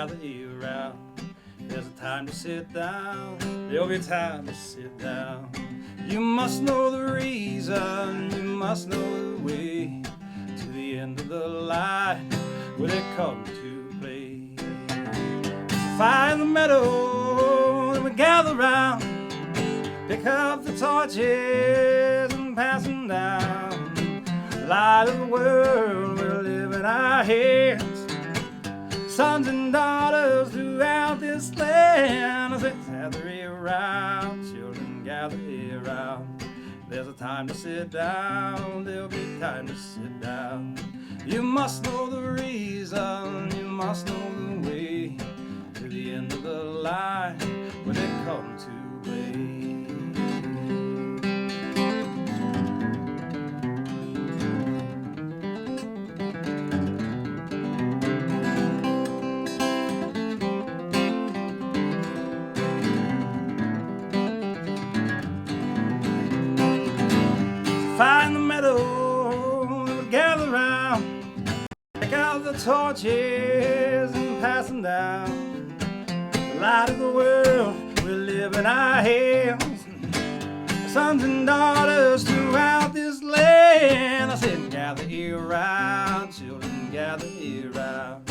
gather around. There's a time to sit down, there'll be time to sit down. You must know the reason, you must know the way to the end of the line where they come to play. Fire in the meadow, and we gather round, pick up the torches and pass them down. Light of the world, we'll live in our hands. Sons and daughters throughout this land. I said, gather around, children, gather around. There's a time to sit down, there'll be time to sit down. You must know the reason, you must know the way to the end of the line when they come to play. Fire in the meadow, we'll gather round, take out the torches and pass them down. The light of the world will live in our hands. Sons and daughters throughout this land. I said, gather around, children, gather around.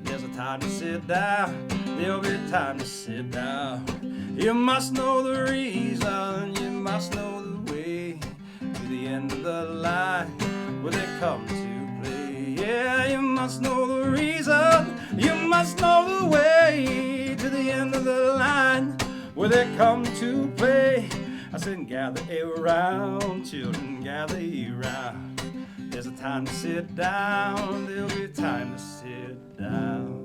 There's a time to sit down, there'll be time to sit down. You must know the reason, you must know the way to the end of the line where they come to play. Yeah, you must know the reason, you must know the way to the end of the line where they come to play. I said, gather around, children, gather around. There's a time to sit down, there'll be time to sit down.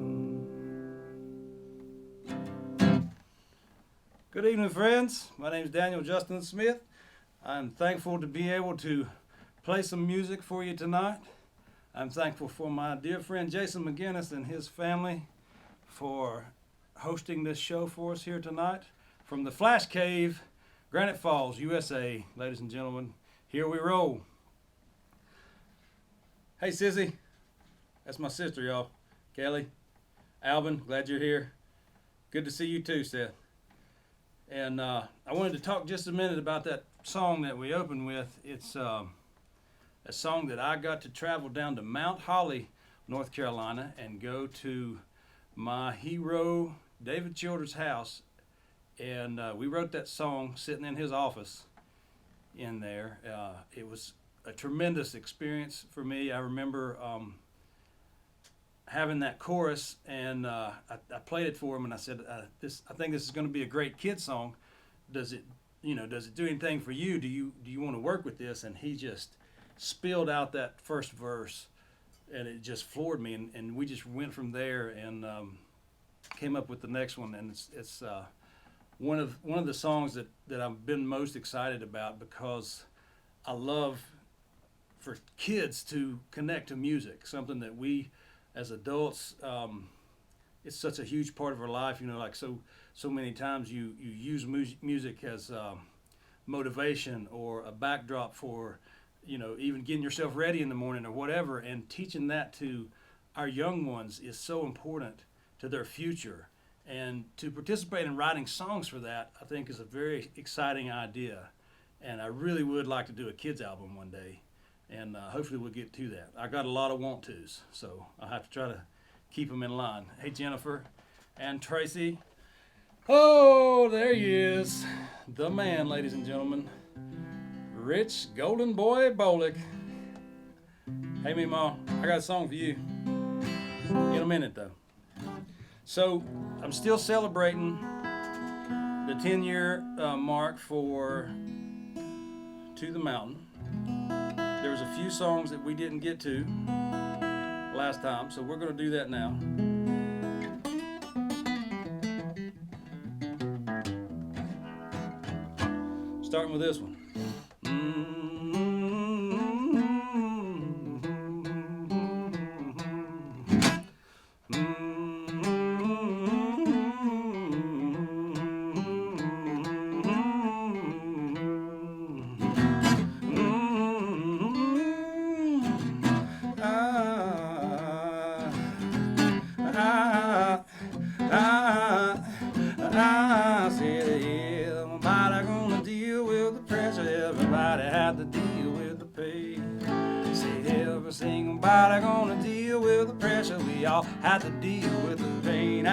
Good evening, friends. My name is Daniel Justin Smith. I'm thankful to be able to play some music for you tonight. I'm thankful for my dear friend Jason McGinnis and his family for hosting this show for us here tonight. From the Flash Cave, Granite Falls, USA, ladies and gentlemen, here we roll. Hey, Sissy. That's my sister, y'all. Kelly, Alvin, glad you're here. Good to see you too, Seth. And I wanted to talk just a minute about that song that we opened with. It's a song that I got to travel down to Mount Holly, North Carolina, and go to my hero, David Childers' house. And we wrote that song sitting in his office in there. It was a tremendous experience for me. I remember having that chorus, and I played it for him, and I said, I think this is going to be a great kid song. Does it do anything for you? Do you want to work with this? And he just spilled out that first verse, and it just floored me. And we just went from there and came up with the next one. And it's one of the songs that I've been most excited about, because I love for kids to connect to music, something that we as adults, it's such a huge part of our life. Like so many times you use music as motivation or a backdrop for, even getting yourself ready in the morning or whatever. And teaching that to our young ones is so important to their future. And to participate in writing songs for that, I think, is a very exciting idea. And I really would like to do a kids album one day. And hopefully we'll get to that. I got a lot of want-tos, so I'll have to try to keep them in line. Hey, Jennifer and Tracy. Oh, there he is. The man, ladies and gentlemen. Rich Golden Boy Bolick. Hey, Meemaw, I got a song for you. In a minute, though. So, I'm still celebrating the 10-year mark for To the Mountain. There was a few songs that we didn't get to last time, so we're going to do that now. Starting with this one. had to deal with the pain. Say every single body gonna deal with the pressure. We all had to deal with the pain.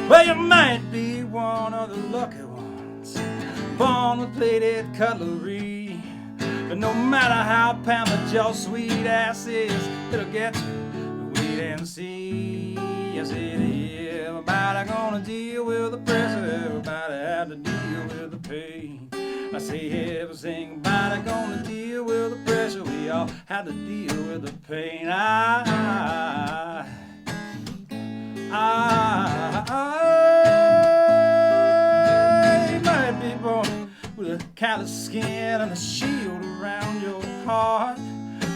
Well, you might be one of the lucky ones, born with plated cutlery. But no matter how pampered your sweet ass is, it'll get you. Wait and see. I said everybody gonna deal with the pressure. Everybody had to deal with the pain. I say every single body gonna deal with the pressure. We all had to deal with the pain. You might be born with a callous skin and a shield around your heart,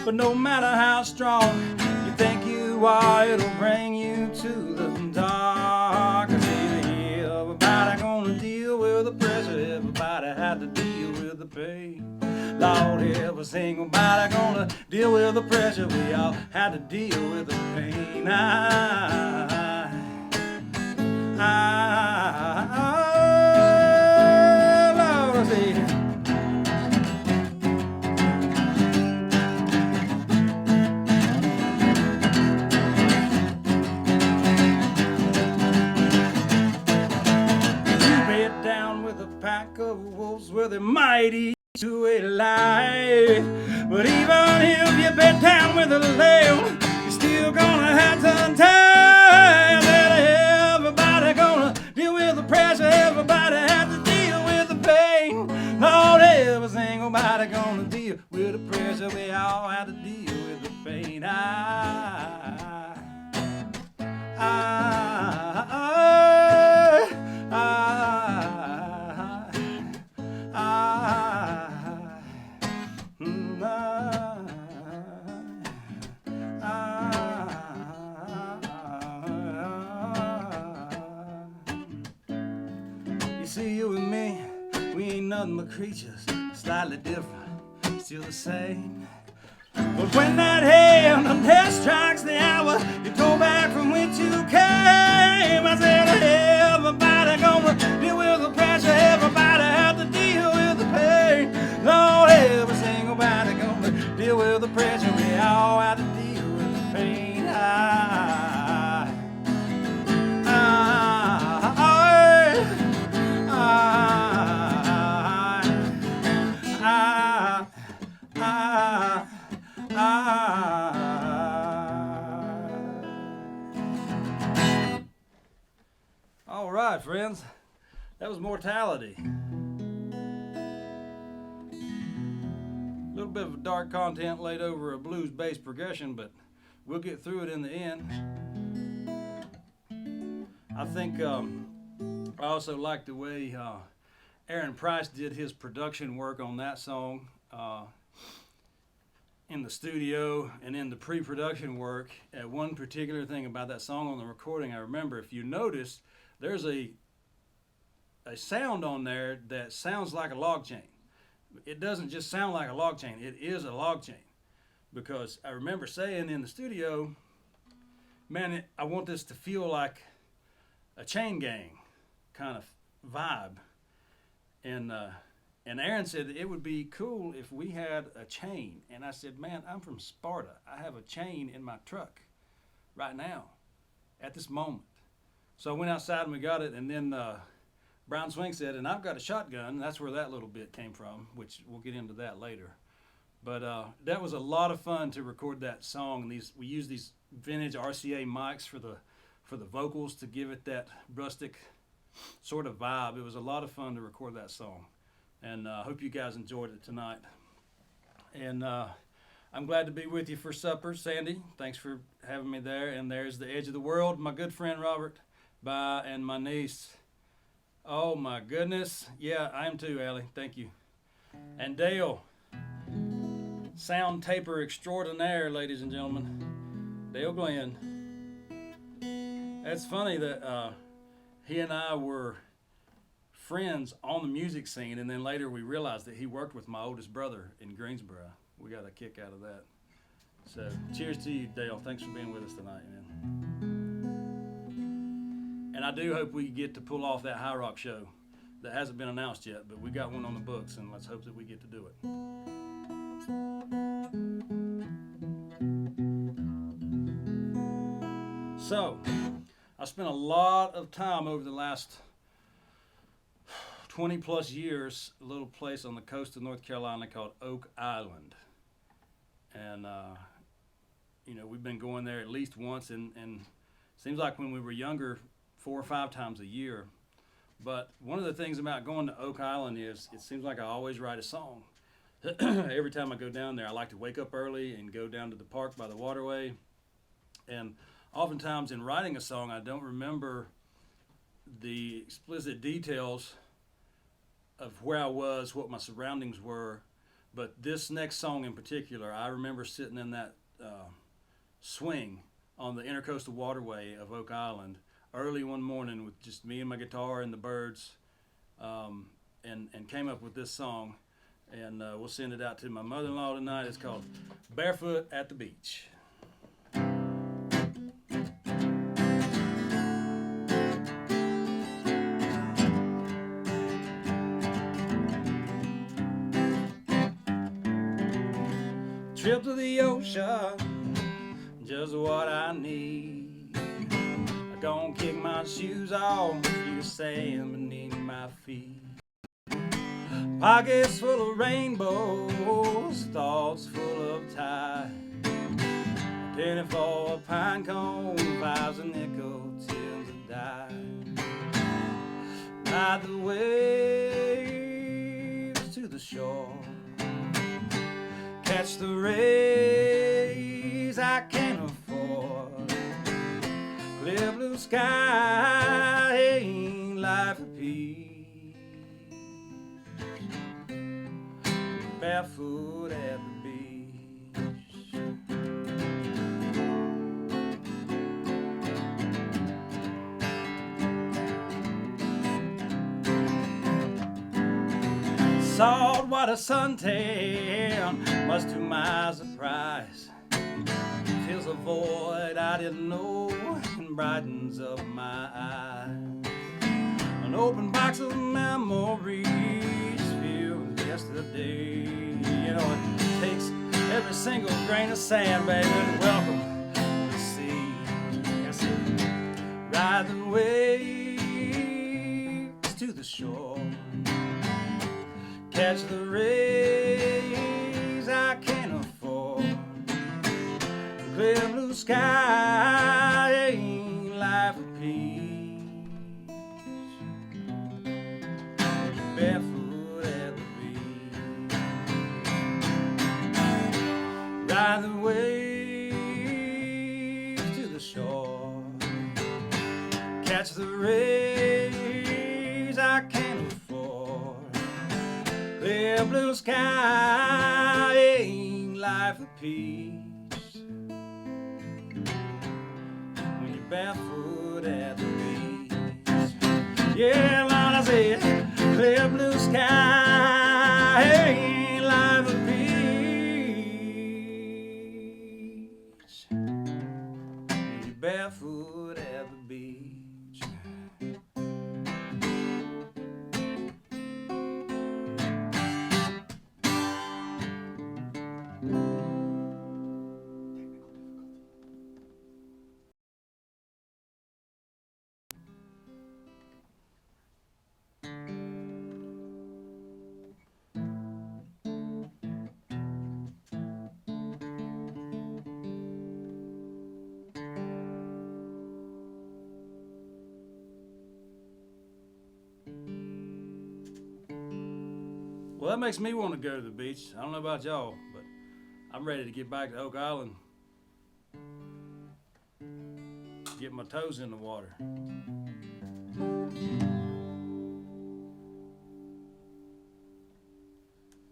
but no matter how strong you think you are, it'll bring you to the dark. I say everybody gonna deal with the pressure. Everybody had to deal with the pain. Lord, every single body gonna deal with the pressure. We all had to deal with the pain. Lord, I say, pack of wolves with a mighty to a lie. But even if you bed down with a lamb, you're still gonna have to die. That everybody gonna deal with the pressure. Everybody have to deal with the pain. Lord, every single body gonna deal with the pressure. We all have to deal with the pain. You see, you and me, we ain't nothing but creatures, slightly different, still the same. But when that hand of death strikes the hour, you go back from which you came. I said, everybody gonna deal with the pressure. Everybody have to deal with the pain. Lord, every single body gonna deal with the pressure. We all have to deal with the pain. All right, friends, that was Mortality. A little bit of dark content laid over a blues-based progression, but we'll get through it in the end. I think I also like the way Aaron Price did his production work on that song in the studio and in the pre-production work. One particular thing about that song on the recording, I remember, if you notice, there's a sound on there that sounds like a log chain. It doesn't just sound like a log chain, it is a log chain. Because I remember saying in the studio, man, I want this to feel like a chain gang kind of vibe. And Aaron said it would be cool if we had a chain. And I said, man, I'm from Sparta. I have a chain in my truck right now at this moment. So I went outside and we got it, and then Brown Swing said, and I've got a shotgun, and that's where that little bit came from, which we'll get into that later. But that was a lot of fun to record that song. We used these vintage RCA mics for the vocals to give it that rustic sort of vibe. It was a lot of fun to record that song, and I hope you guys enjoyed it tonight. And I'm glad to be with you for supper. Sandy, thanks for having me there. And there's The Edge of the World, my good friend Robert. Bye, and my niece. Oh my goodness. Yeah, I am too, Allie. Thank you. And Dale, sound taper extraordinaire, ladies and gentlemen. Dale Glenn. It's funny that he and I were friends on the music scene, and then later we realized that he worked with my oldest brother in Greensboro. We got a kick out of that. So cheers to you, Dale. Thanks for being with us tonight, man. And I do hope we get to pull off that High Rock show that hasn't been announced yet, but we got one on the books, and let's hope that we get to do it. So, I spent a lot of time over the last 20 plus years, a little place on the coast of North Carolina called Oak Island. And, we've been going there at least once, and it seems like when we were younger, 4 or 5 times a year. But one of the things about going to Oak Island is it seems like I always write a song. Every time I go down there, I like to wake up early and go down to the park by the waterway. And oftentimes in writing a song, I don't remember the explicit details of where I was, what my surroundings were. But this next song in particular, I remember sitting in that swing on the intercoastal waterway of Oak Island early one morning with just me and my guitar and the birds, and came up with this song. And we'll send it out to my mother-in-law tonight. It's called Barefoot at the Beach. Trip to the ocean, just what I need. I'm gonna kick my shoes off, feel sand beneath my feet. Pockets full of rainbows, thoughts full of tide. A penny for a pine cone, 5 a nickel, 10 a dime. Ride the waves to the shore, catch the rays I can't afford. Clear blue sky, ain't life at peace. Barefoot at the beach. Saltwater suntan, much to my surprise, fills a void I didn't know and brightens up my eyes. An open box of memories filled with yesterday. You know, it takes every single grain of sand, baby, to welcome the sea. Yes, it ride the waves to the shore, catch the rays I can't afford. Clear blue sky, ain't life at peace. Barefoot at the beach. Ride the waves to the shore, catch the rays I can't afford. Clear blue sky, ain't life at peace. When you're barefoot at the beach. Yeah, Lord, I say, clear blue sky, ain't life at peace. When you're barefoot at the beach. Well, that makes me want to go to the beach. I don't know about y'all, but I'm ready to get back to Oak Island. Get my toes in the water.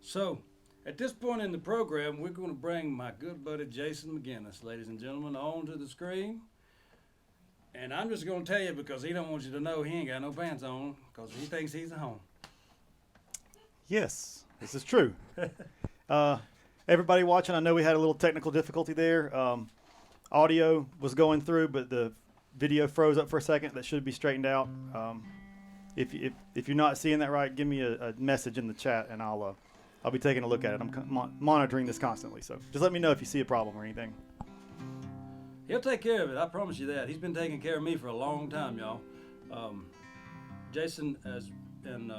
So, at this point in the program, we're going to bring my good buddy Jason McGinnis, ladies and gentlemen, onto the screen. And I'm just going to tell you because he don't want you to know he ain't got no pants on because he thinks he's at home. Yes, this is true. Everybody watching, I know we had a little technical difficulty there. Audio was going through, but the video froze up for a second. That should be straightened out. If you're not seeing that right, give me a message in the chat, and I'll be taking a look at it. I'm monitoring this constantly, so just let me know if you see a problem or anything. He'll take care of it. I promise you that. He's been taking care of me for a long time, y'all. Jason and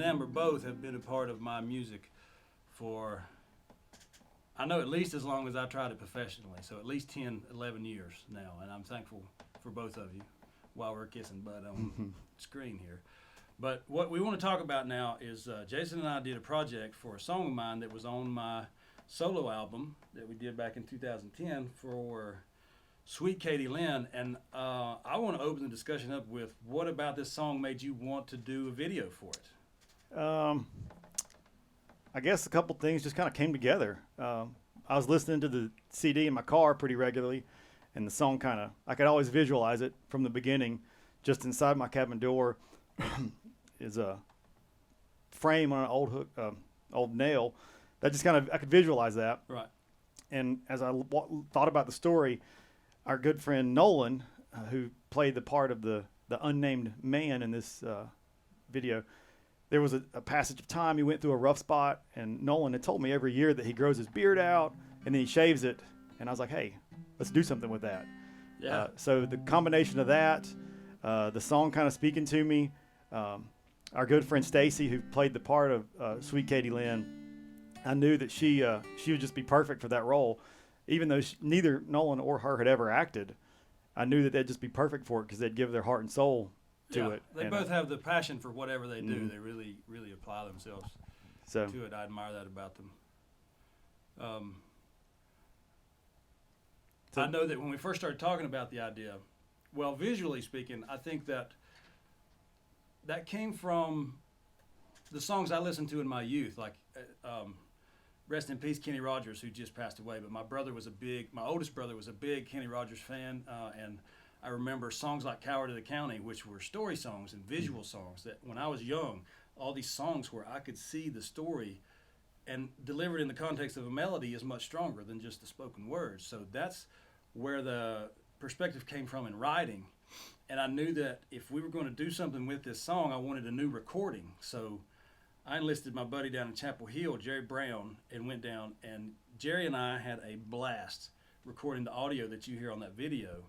Amber both have been a part of my music for, I know, at least as long as I tried it professionally. So at least 10, 11 years now, and I'm thankful for both of you while we're kissing butt on screen here. But what we want to talk about now is Jason and I did a project for a song of mine that was on my solo album that we did back in 2010 for Sweet Katie Lynn, and I want to open the discussion up with what about this song made you want to do a video for it? I guess a couple things just kind of came together. I was listening to the CD in my car pretty regularly, and the song I could always visualize it from the beginning. Just inside my cabin door is a frame on an old hook, old nail. That just I could visualize that. Right. And as I thought about the story, our good friend Nolan, who played the part of the unnamed man in this video, there was a passage of time he went through a rough spot, and Nolan had told me every year that he grows his beard out and then he shaves it, and I was like, hey, let's do something with that. Yeah. So the combination of that, the song kind of speaking to me, our good friend Stacy, who played the part of Sweet Katie Lynn, I knew that she would just be perfect for that role. Even though neither Nolan or her had ever acted, I knew that they'd just be perfect for it because they'd give their heart and soul to it. They both have the passion for whatever they do. Mm-hmm. They really, really apply themselves to it. I admire that about them. I know that when we first started talking about the idea, well, visually speaking, I think that came from the songs I listened to in my youth, like rest in peace, Kenny Rogers, who just passed away. But my oldest brother was a big Kenny Rogers fan, and I remember songs like Coward of the County, which were story songs and visual songs that when I was young, all these songs where I could see the story and delivered in the context of a melody is much stronger than just the spoken words. So that's where the perspective came from in writing. And I knew that if we were going to do something with this song, I wanted a new recording. So I enlisted my buddy down in Chapel Hill, Jerry Brown, and went down, and Jerry and I had a blast recording the audio that you hear on that video.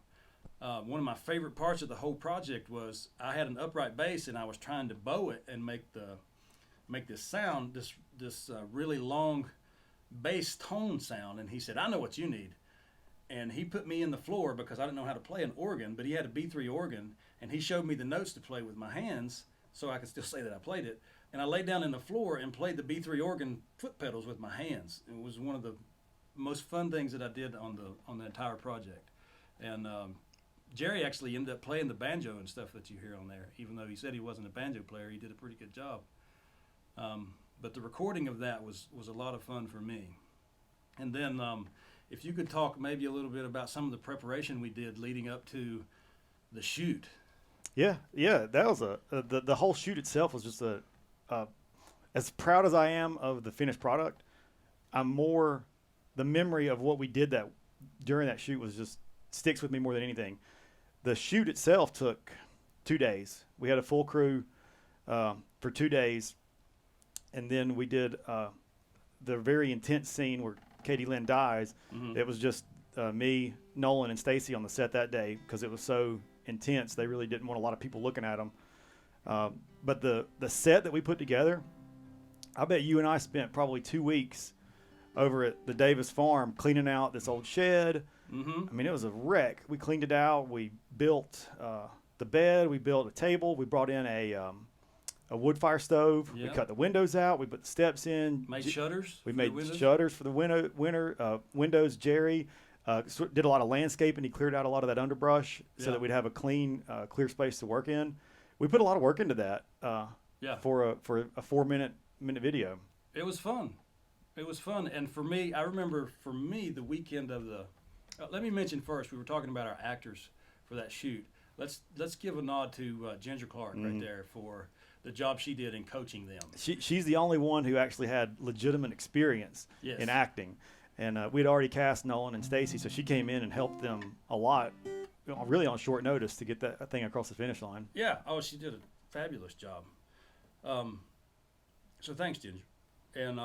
One of my favorite parts of the whole project was I had an upright bass, and I was trying to bow it and make this sound, this really long bass tone sound. And he said, "I know what you need." And he put me in the floor because I didn't know how to play an organ, but he had a B3 organ, and he showed me the notes to play with my hands so I could still say that I played it. And I laid down in the floor and played the B3 organ foot pedals with my hands. It was one of the most fun things that I did on the entire project. And Jerry actually ended up playing the banjo and stuff that you hear on there. Even though he said he wasn't a banjo player, he did a pretty good job. But the recording of that was a lot of fun for me. And then if you could talk maybe a little bit about some of the preparation we did leading up to the shoot. Yeah, that was the whole shoot itself was just as proud as I am of the finished product, the memory of what we did during that shoot was just sticks with me more than anything. The shoot itself took 2 days. We had a full crew for 2 days, and then we did the very intense scene where Katie Lynn dies. Mm-hmm. It was just me, Nolan, and Stacy on the set that day because it was so intense. They really didn't want a lot of people looking at them. But the set that we put together, I bet you and I spent probably 2 weeks over at the Davis farm cleaning out this old shed. Mm-hmm. I mean, it was a wreck. We cleaned it out. We built the bed. We built a table. We brought in a wood fire stove. Yep. We cut the windows out. We put the steps in. Made shutters. We made shutters for the windows. Jerry did a lot of landscaping. He cleared out a lot of that underbrush so that we'd have a clean, clear space to work in. We put a lot of work into that for a 4-minute video. It was fun. And for me, I remember the weekend of the let me mention first, we were talking about our actors for that shoot. Let's give a nod to Ginger Clark right there for the job she did in coaching them. She's the only one who actually had legitimate experience in acting. And we'd already cast Nolan and Stacy, so she came in and helped them a lot really on short notice to get that thing across the finish line. Yeah. Oh, she did a fabulous job. So thanks, Ginger. And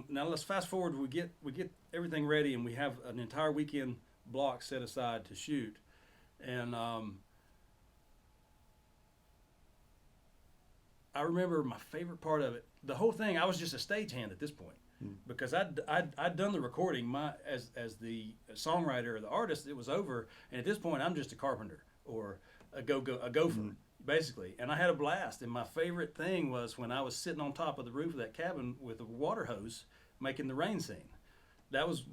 now let's fast forward. We get everything ready, and we have an entire weekend block set aside to shoot. And I remember my favorite part of it. The whole thing, I was just a stagehand at this point, because I'd done the recording. As the songwriter or the artist, it was over, and at this point, I'm just a carpenter or a gopher, basically. And I had a blast. And my favorite thing was when I was sitting on top of the roof of that cabin with a water hose, making the rain scene. That was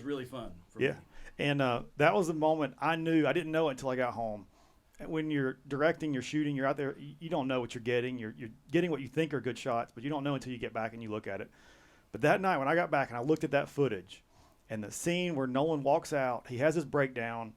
really fun for me. Yeah, and that was the moment I knew. I didn't know it until I got home. When you're directing, you're shooting, you're out there, you don't know what you're getting. You're getting what you think are good shots, but you don't know until you get back and you look at it. But that night when I got back and I looked at that footage and the scene where Nolan walks out, he has his breakdown,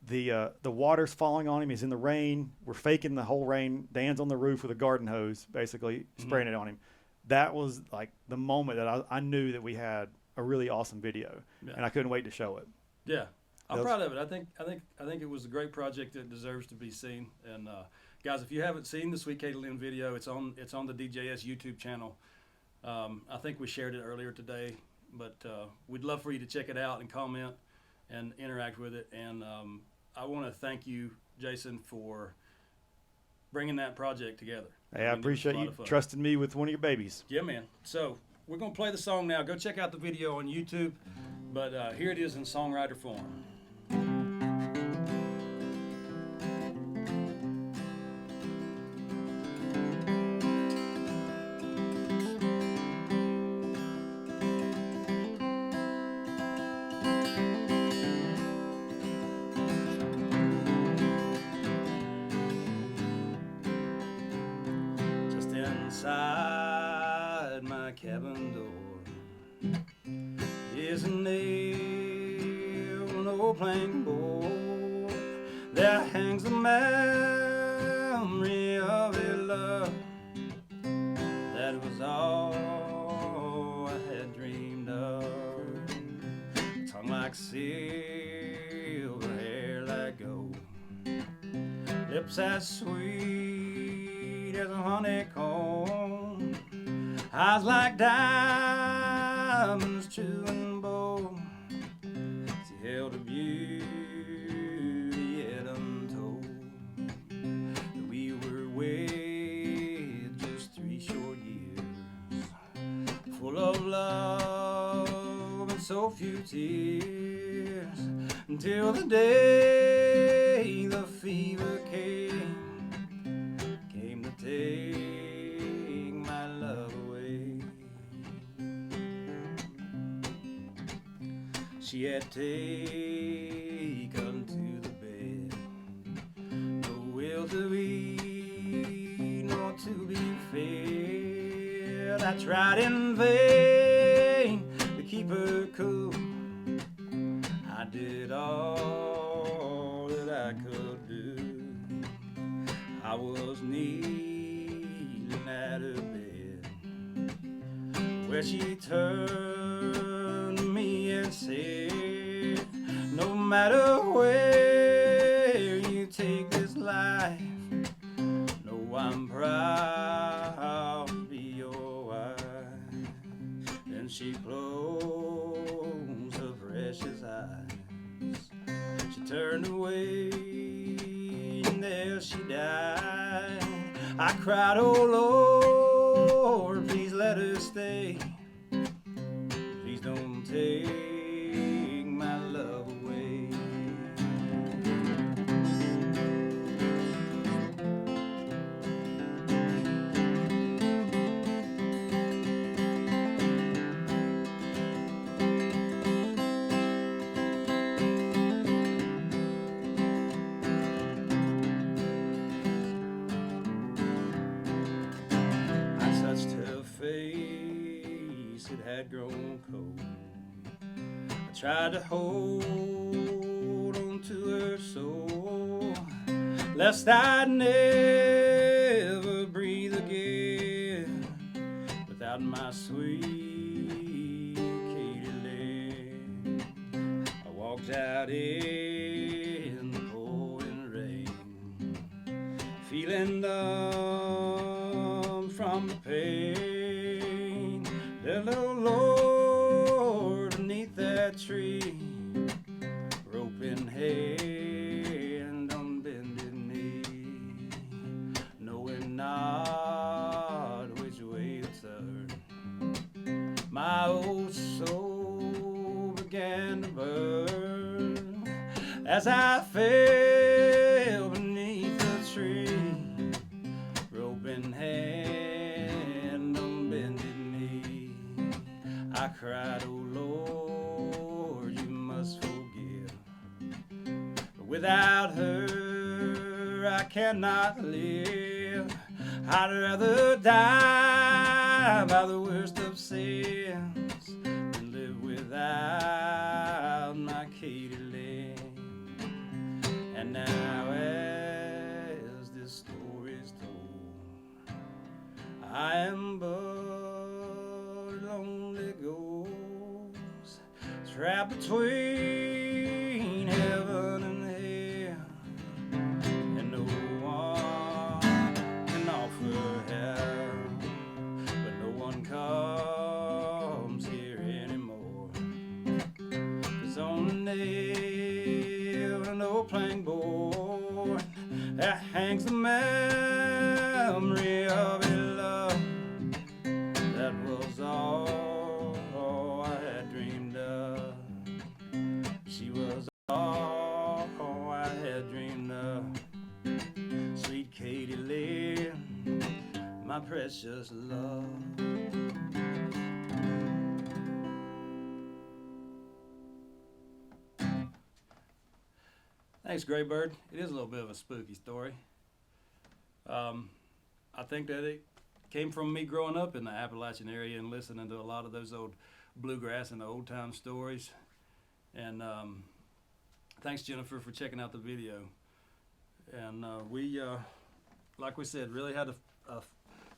the water's falling on him, he's in the rain, we're faking the whole rain, Dan's on the roof with a garden hose, basically spraying it on him. That was like the moment that I knew that we had a really awesome video, and I couldn't wait to show it. Yeah. I'm proud of it. I think it was a great project that deserves to be seen. And guys, if you haven't seen the Sweet Katie Lynn video, it's on the DJS YouTube channel. I think we shared it earlier today, but we'd love for you to check it out and comment and interact with it. And I want to thank you, Jason, for bringing that project together. Hey, I appreciate you trusting me with one of your babies. Yeah, man. So we're gonna play the song now. Go check out the video on YouTube. But here it is in songwriter form. Just inside my cabin door is a nail, no plank board. There hangs the memory of a love that was all I had dreamed of. Tongue like silver, hair like gold, lips as sweet as a honeycomb, eyes like diamonds, true and bold. She held a beauty yet untold. We were wed just 3 short years, full of love and so few tears, until the day the fever came to take my love away. She had taken to the bed, no will to eat, nor to be fed. I tried in vain to keep her cool. I did all that I could do. I was kneeling at her bed, where she turned to me and said, no matter where you take this life, know I'm proud to be your wife. Then she closed her precious eyes, she turned away, and there she died. I cried, oh Lord, please let her stay. Please don't take my love away. Face, it had grown cold. I tried to hold on to her soul, lest I'd never breathe again without my sweet Katie Lynn. I walked was out in the pouring rain, feeling numb from the pain. That little Lord beneath that tree, rope in hand on bended knee, knowing not which way to turn. My old soul began to burn as I fell beneath the tree, rope in hand on bended knee. I cried, oh Lord, you must forgive. Without her, I cannot live. I'd rather die by the worst of sins than live without my Katie Lynn. And now, as this story is told, I am but a lonely ghost, trapped between heaven and hell, and no one can offer help, but no one comes here anymore. There's only nail and no plank board that hangs the memory of a love that was all I had dreamed of. She was all I had dreamed of. Sweet Katie Lynn, my precious love. Thanks, Graybird. It is a little bit of a spooky story. I think that it came from me growing up in the Appalachian area and listening to a lot of those old bluegrass and old time stories. And thanks, Jennifer, for checking out the video. And we, like we said, really had a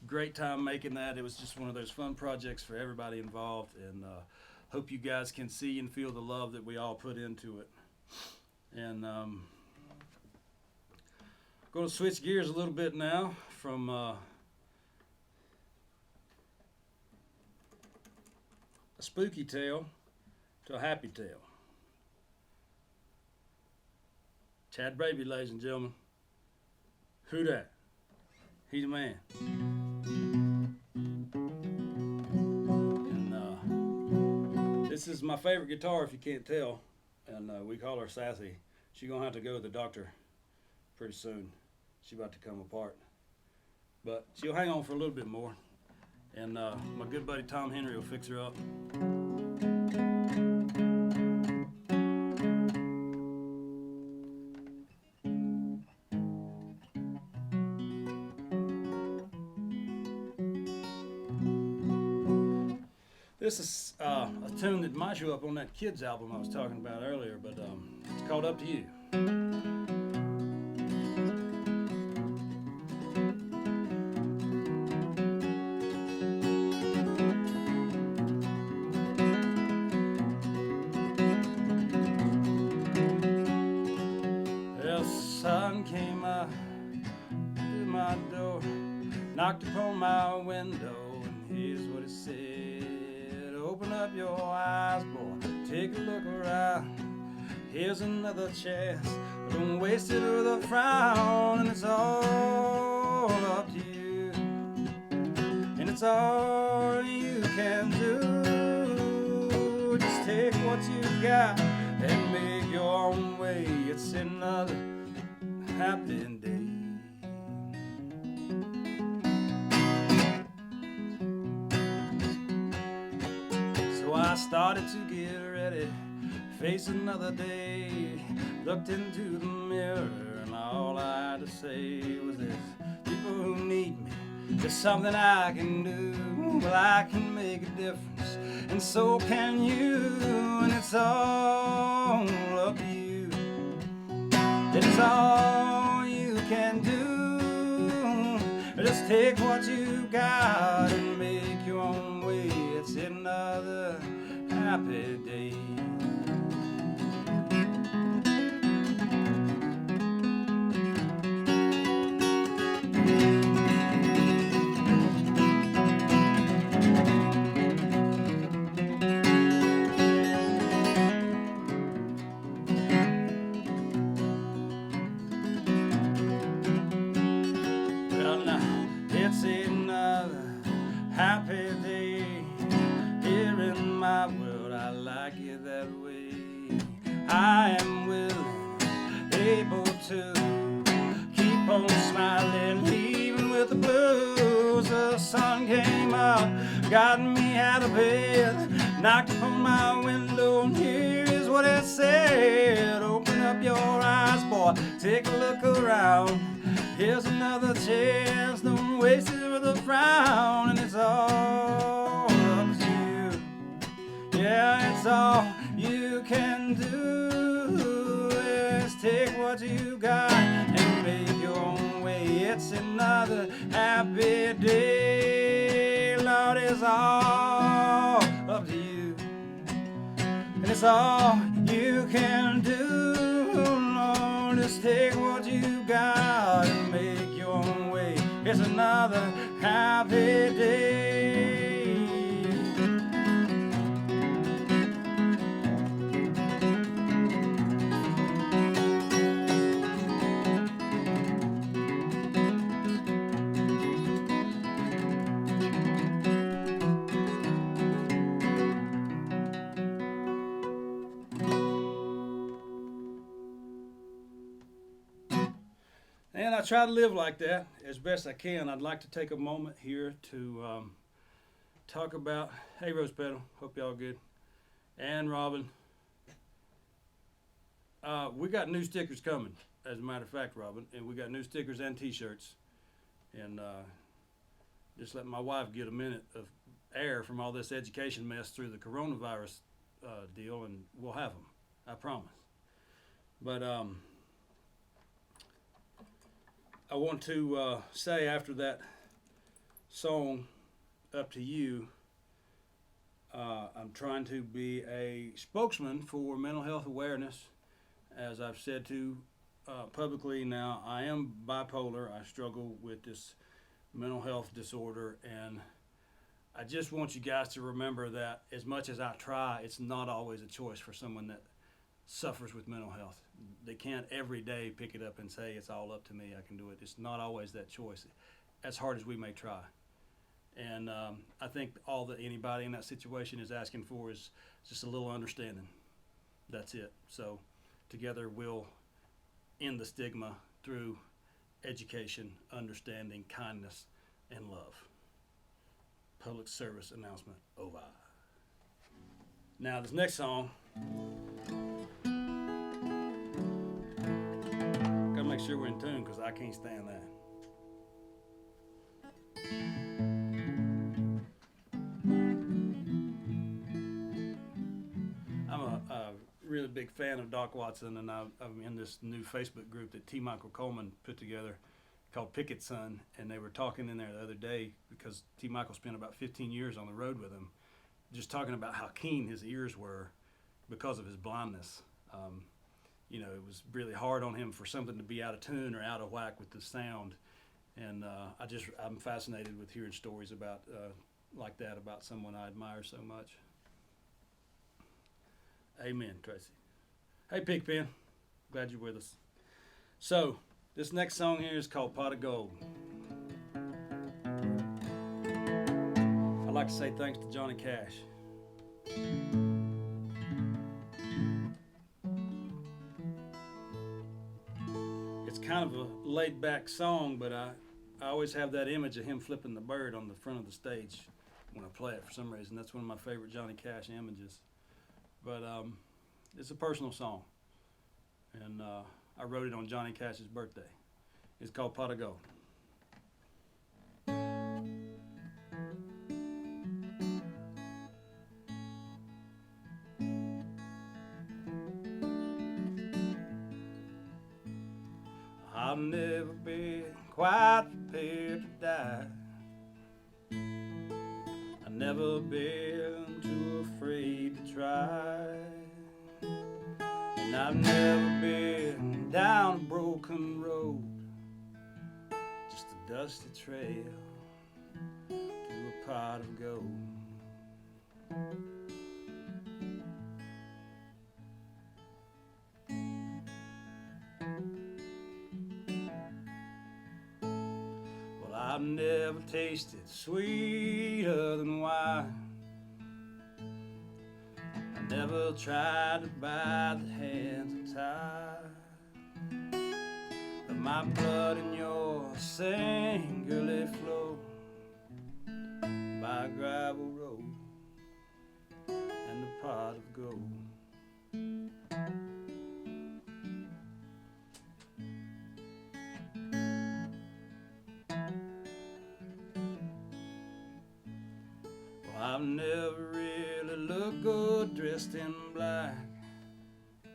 great time making that. It was just one of those fun projects for everybody involved, and hope you guys can see and feel the love that we all put into it. And going to switch gears a little bit now from a spooky tale to a happy tale. Chad Braby, ladies and gentlemen. Who that? He's a man. And this is my favorite guitar, if you can't tell. And we call her Sassy. She's gonna have to go to the doctor pretty soon. She's about to come apart. But she'll hang on for a little bit more. And my good buddy Tom Henry will fix her up. This is a tune that might show up on that Kids album I was talking about earlier, but it's called Up to You. Well, the sun came up through my door, knocked upon my window, and here's what it said. Open up your eyes, boy, take a look around. Here's another chance, don't waste it with a frown. And it's all up to you, and it's all you can do. Just take what you got and make your own way. It's another happy day. I started to get ready, face another day. Looked into the mirror and all I had to say was this: people who need me, there's something I can do. Well, I can make a difference, and so can you. And it's all up to you. It's all you can do. Just take what you got and make your own way. It's another happy day. to keep on smiling even with the blues. The sun came up, got me out of bed, knocked upon my window, and here is what it said. Open up your eyes, boy, take a look around. Here's another chance, don't waste it with a frown. And it's all up to you. Yeah, it's all you can do is take what you got and make your own way. It's another happy day. Lord, it's all up to you. And it's all you can do. Lord, just take what you got and make your own way. It's another happy day. And I try to live like that as best I can. I'd like to take a moment here to talk about, hey Rose Petal, hope y'all good, and Robin. We got new stickers coming, as a matter of fact, Robin, and we got new stickers and t-shirts. And just let my wife get a minute of air from all this education mess through the coronavirus deal, and we'll have them, I promise. But I want to say after that song, Up to You, I'm trying to be a spokesman for mental health awareness. As I've said to publicly now, I am bipolar. I struggle with this mental health disorder, and I just want you guys to remember that as much as I try, it's not always a choice for someone that suffers with mental health. They can't every day pick it up and say, it's all up to me, I can do it. It's not always that choice, as hard as we may try. And I think all that anybody in that situation is asking for is just a little understanding. That's it. So together we'll end the stigma through education, understanding, kindness, and love. Public service announcement over. Now this next song, gotta make sure we're in tune because I can't stand that. I'm a really big fan of Doc Watson, and I'm in this new Facebook group that T. Michael Coleman put together called Picket Son, and they were talking in there the other day because T. Michael spent about 15 years on the road with him, just talking about how keen his ears were because of his blindness. You know, it was really hard on him for something to be out of tune or out of whack with the sound. And I'm fascinated with hearing stories about like that about someone I admire so much. Amen, Tracy. Hey, Pigpen. Glad you're with us. So, this next song here is called Pot of Gold. I'd like to say thanks to Johnny Cash. It's kind of a laid-back song, but I always have that image of him flipping the bird on the front of the stage when I play it for some reason. That's one of my favorite Johnny Cash images. But it's a personal song, and I wrote it on Johnny Cash's birthday. It's called Pot of Gold. I've never been quite prepared to die. I've never been too afraid to try. And I've never been down a broken road, just a dusty trail to a pot of gold. Well, I've never tasted sweeter than wine. Never tried to buy the hands of time. my blood and yours singularly flow by a gravel road and a pot of gold. Well, I've never really looked good dressed in black.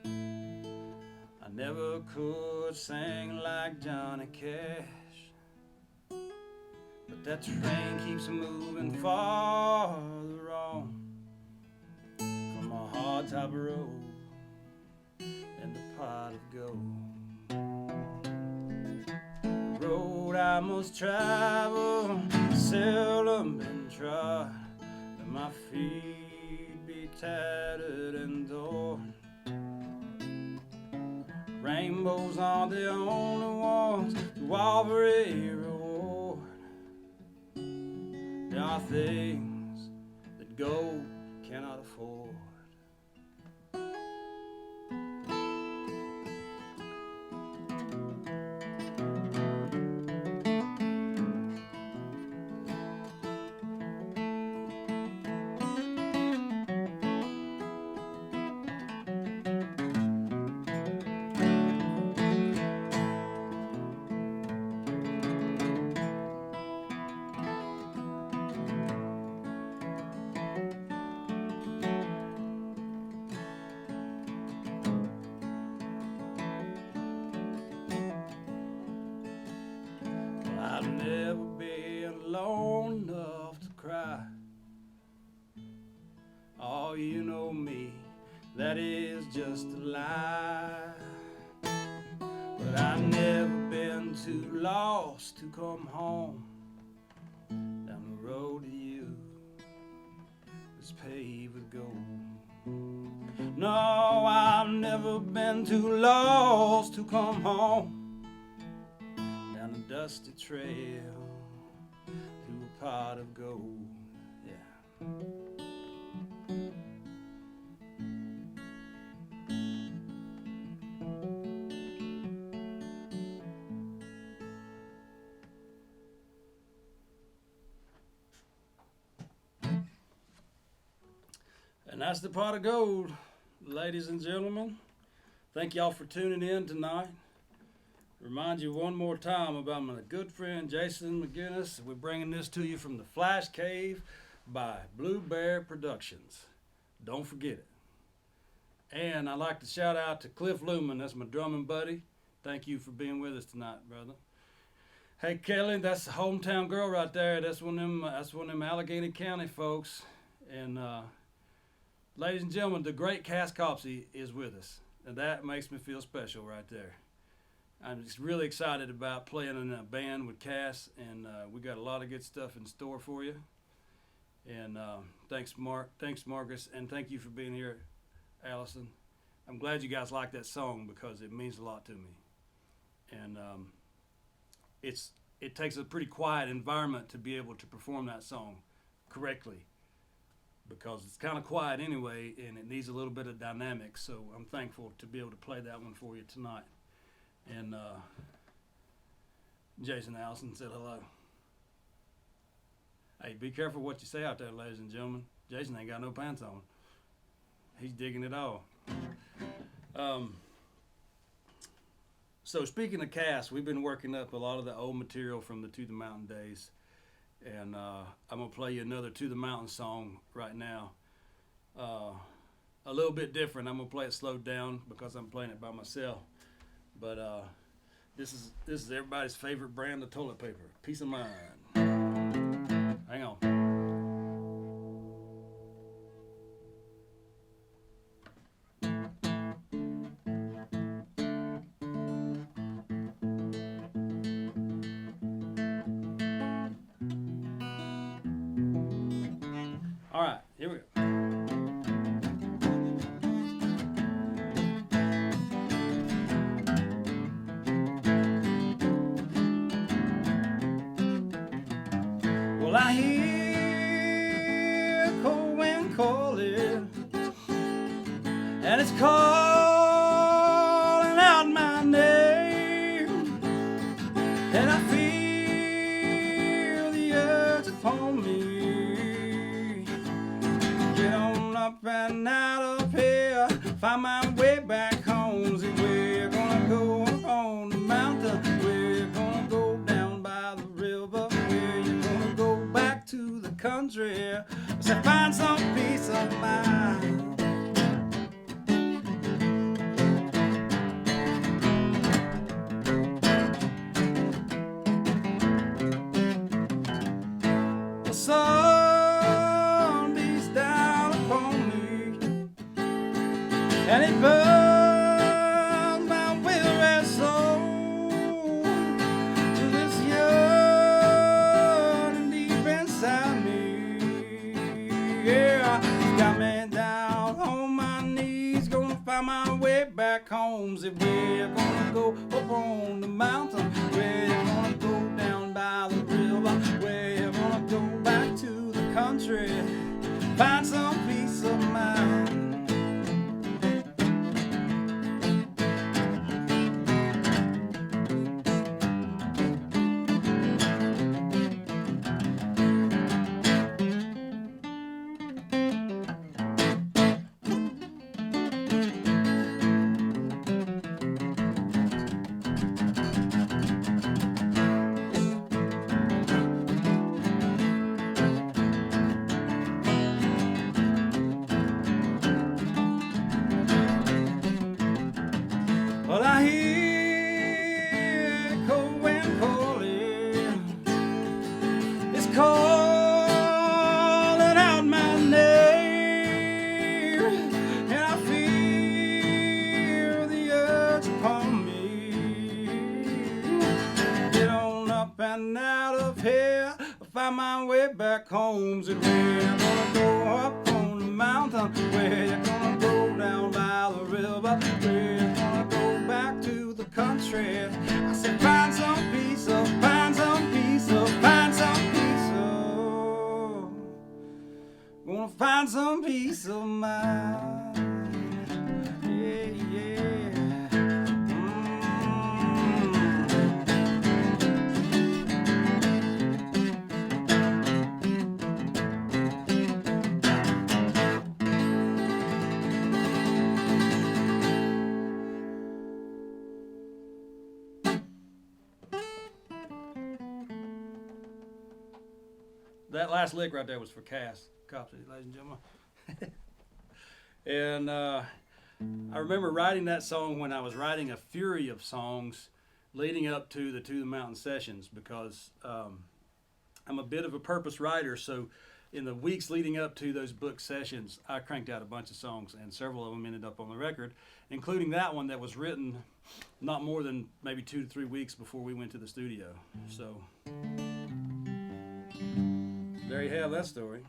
I never could sing like Johnny Cash, but that train keeps moving farther on from a hard top road and a pot of gold. The road I must travel seldom been trod, and my feet be tattered and torn. Rainbows are the only ones to offer a reward. There are things that gold cannot afford. I've never been alone enough to cry. Oh, you know me, that is just a lie. But I've never been too lost to come home. Down the road to you is paved with gold. No, I've never been too lost to come home. Down a dusty trail through a pot of gold. Yeah. And that's the pot of gold, ladies and gentlemen. Thank y'all for tuning in tonight. Remind you one more time about my good friend Jason McGinnis. We're bringing this to you from the Flash Cave by Blue Bear Productions. Don't forget it. And I'd like to shout out to Cliff Luman. That's my drumming buddy. Thank you for being with us tonight, brother. Hey Kelly, that's the hometown girl right there. That's one of them Allegheny County folks. And ladies and gentlemen, the great Cass Copsey is with us. And that makes me feel special right there. I'm just really excited about playing in a band with Cass, and we got a lot of good stuff in store for you. And thanks, Marcus, and thank you for being here, Allison. I'm glad you guys like that song because it means a lot to me. And it takes a pretty quiet environment to be able to perform that song correctly, because it's kind of quiet anyway, and it needs a little bit of dynamics. So I'm thankful to be able to play that one for you tonight. And Jason Allison said hello. Hey, be careful what you say out there, ladies and gentlemen. Jason ain't got no pants on. He's digging it all. So speaking of Cass, we've been working up a lot of the old material from the To the Mountain days. And I'm going to play you another To the Mountain song right now. A little bit different. I'm going to play it slowed down because I'm playing it by myself. But this is everybody's favorite brand of toilet paper, Peace of Mind. Hang on. All right, here we go. Well, I hear cold wind calling, and it's calling out my name. and it burns my weary soul till it's yearning deep inside me. Yeah, it's got me down on my knees, gonna find my way back home. Say we're gonna go up on the mountain, we're gonna go down by the river, we're gonna go back to the country, find some peace of mind. Well, I hear echoing calling, it's calling out my name, and I feel the urge upon me. Get on up and out of here, find my way back home. Said we're gonna go up on the mountain, we're gonna go down by the river, we're gonna go back to the country. I said find some peace, find some peace, find some peace, gonna find some peace of mind. Yeah, yeah. That last lick right there was for Cass, Copsy, ladies and gentlemen. And I remember writing that song when I was writing a fury of songs leading up to the To the Mountain sessions, because I'm a bit of a purpose writer. So in the weeks leading up to those book sessions, I cranked out a bunch of songs, and several of them ended up on the record, including that one that was written not more than maybe 2 to 3 weeks before we went to the studio. So there you have that story.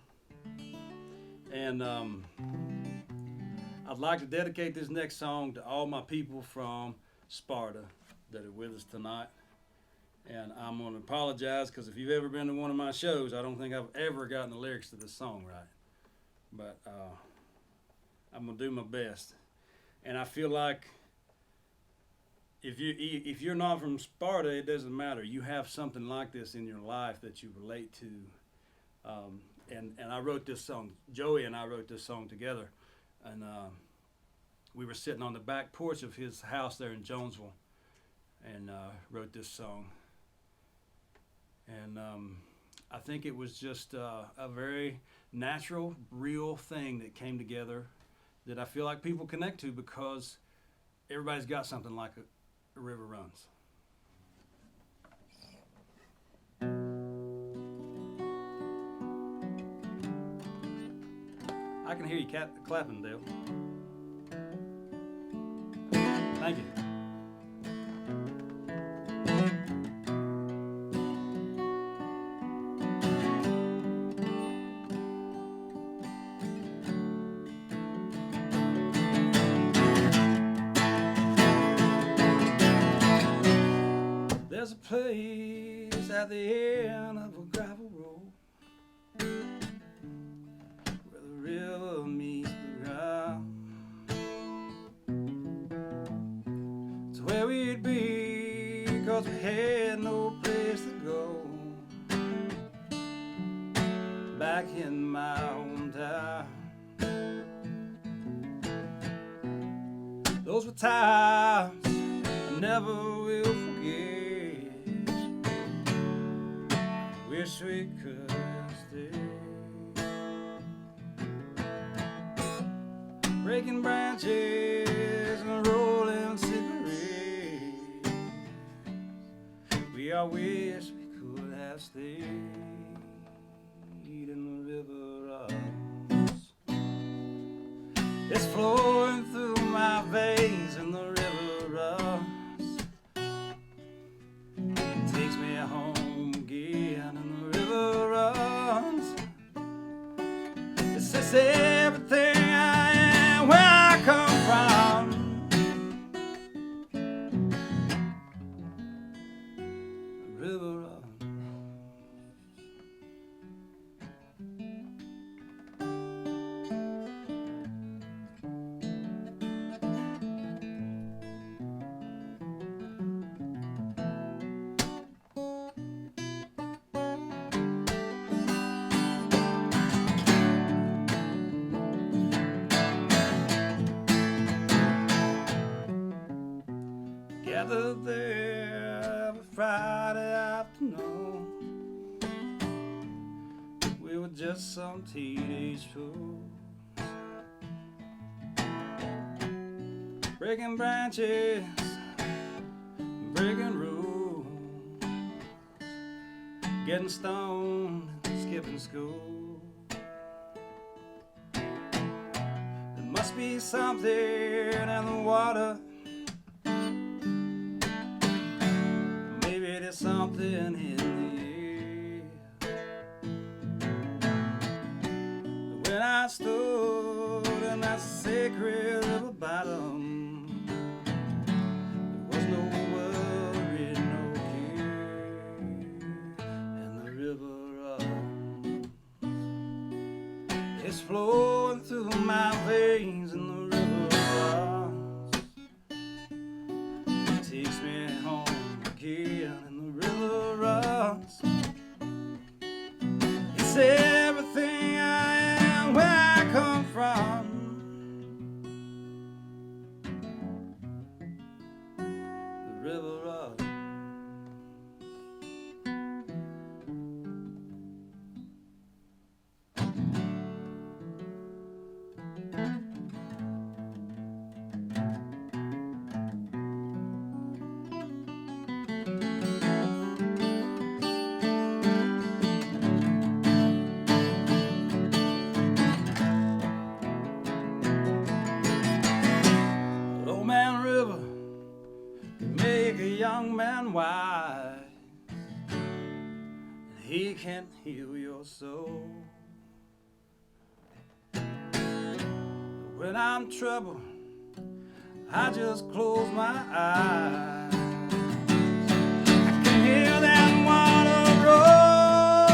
And I'd like to dedicate this next song to all my people from Sparta that are with us tonight. And I'm going to apologize, because if you've ever been to one of my shows, I don't think I've ever gotten the lyrics to this song right. But I'm going to do my best. And I feel like if you're not from Sparta, it doesn't matter. You have something like this in your life that you relate to. And I wrote this song, Joey and I wrote this song together, and we were sitting on the back porch of his house there in Jonesville, and wrote this song. And I think it was just a very natural, real thing that came together that I feel like people connect to, because everybody's got something like a river runs. I can hear you clapping, Dale. Thank you. There's a place at the end of a gravel road where the river meets the ground. It's where we'd be, 'cause we had no place to go. Back in my hometown, those were times I never will forget. Wish we could stay. Breaking branches and rolling cigarettes. We all wish we could have stayed in the river runs. It's flowing through my gathered there every Friday afternoon. We were just some teenage fools, breaking branches, breaking rules, getting stoned, skipping school. There must be something in the water. Maybe there's something in the air. When I stood in that sacred river bottom, there was no worry, no care, and the river is flowing through my veins, and the river runs. It takes me home again, and the river runs. It's everything I am, where I come from. The river runs. Old Man River can make a young man wise, and he can heal your soul. When I'm troubled, I just close my eyes. I can hear that water roll,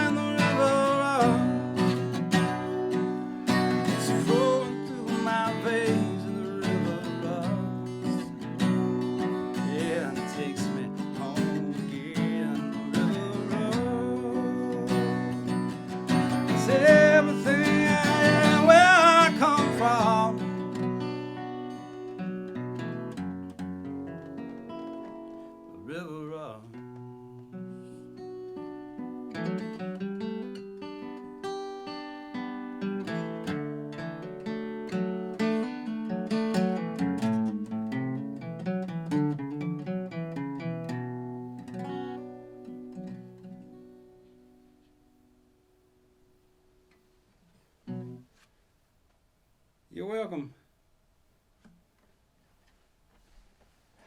and the river runs. It's flowing through my veins, and the river runs. Yeah, and it takes me home again. The river runs. It's everything I am, where I come from. The river runs. You're welcome.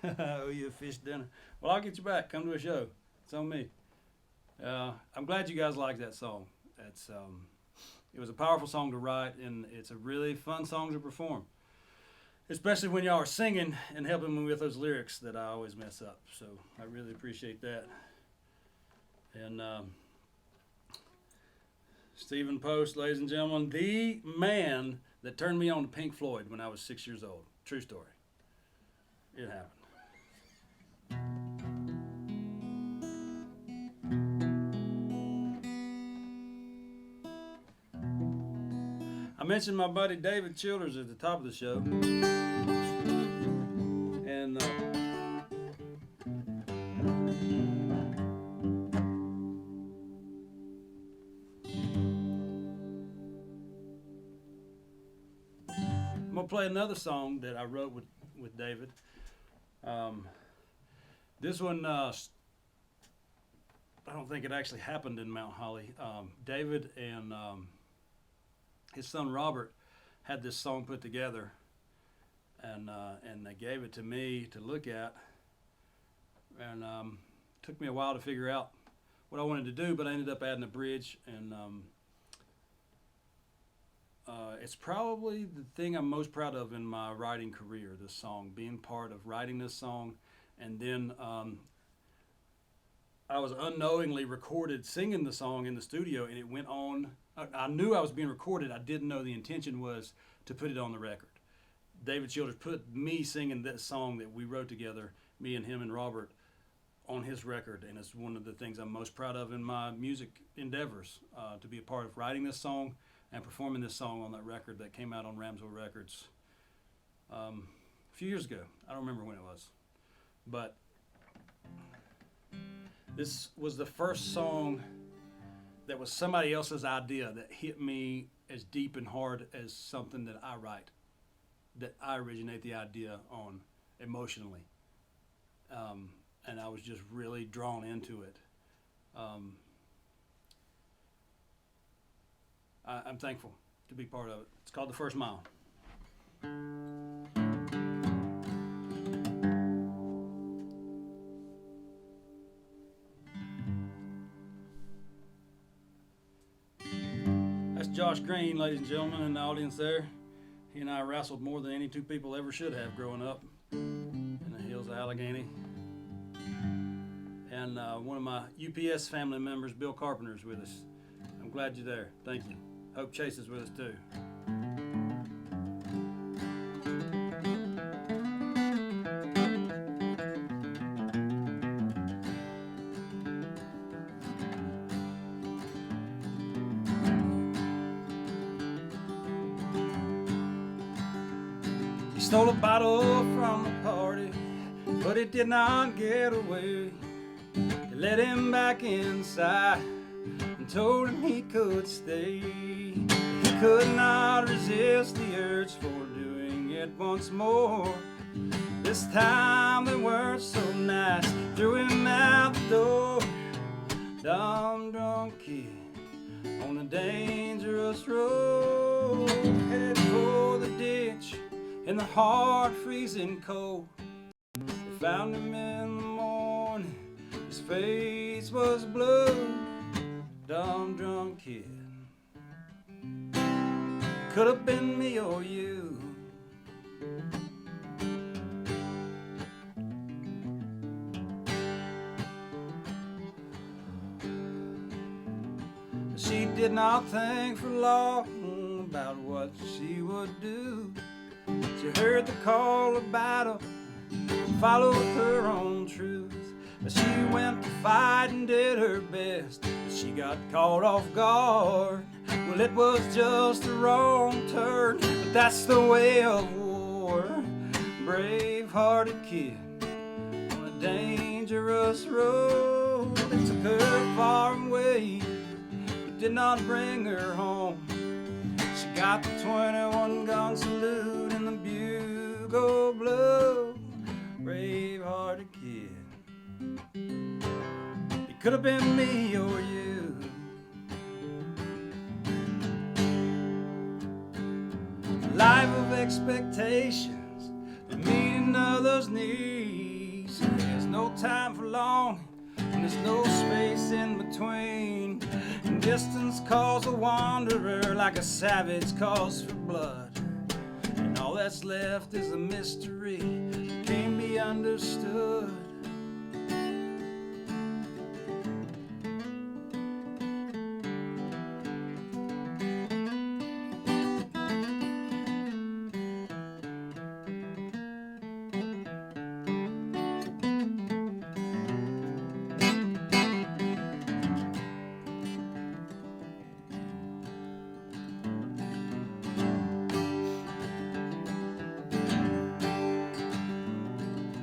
Oh, you a fish dinner. Well, I'll get you back. Come to a show. It's on me. I'm glad you guys like that song. It's it was a powerful song to write, and it's a really fun song to perform, especially when y'all are singing and helping me with those lyrics that I always mess up. So I really appreciate that. And Stephen Post, ladies and gentlemen, the man that turned me on to Pink Floyd when I was 6 years old. True story. It happened. I mentioned my buddy David Childers at the top of the show. And I'm going to play another song that I wrote with David. This one, I don't think it actually happened in Mount Holly. David and his son Robert had this song put together, and they gave it to me to look at, and took me a while to figure out what I wanted to do, but I ended up adding a bridge, and it's probably the thing I'm most proud of in my writing career, this song, being part of writing this song. And then I was unknowingly recorded singing the song in the studio, and it went on. I knew I was being recorded. I didn't know the intention was to put it on the record. David Childers put me singing that song that we wrote together, me and him and Robert, on his record, and it's one of the things I'm most proud of in my music endeavors, to be a part of writing this song and performing this song on that record that came out on Ramsville Records a few years ago. I don't remember when it was, but this was the first song that was somebody else's idea that hit me as deep and hard as something that I write, that I originate the idea on emotionally. And I was just really drawn into it. I'm thankful to be part of it. It's called The First Mile. That's Josh Green, ladies and gentlemen, in the audience there. He and I wrestled more than any two people ever should have growing up in the hills of Allegheny. And one of my UPS family members, Bill Carpenter, is with us. I'm glad you're there. Thank you. Hope Chase is with us too. He stole a bottle from the party, but he did not get away. They let him back inside and told him he could stay. He could not resist the urge for doing it once more. This time they weren't so nice, threw him out the door. Dumb drunk kid on a dangerous road, headed for the ditch in the hard freezing cold. They found him in the morning, his face was blue. Dumb drunk kid, could have been me or you. She did not think for long about what she would do. She heard the call of battle, followed her own truth. But she went to fight and did her best, but she got caught off guard. Well, it was just a wrong turn, but that's the way of war. Brave-hearted kid on a dangerous road. It took her far away, but did not bring her home. She got the 21 gun salute and the bugle blow. Brave-hearted kid, it could have been me or you. A life of expectations and meeting others' needs. There's no time for long, and there's no space in between. And distance calls a wanderer like a savage calls for blood. And all that's left is a mystery that can't be understood.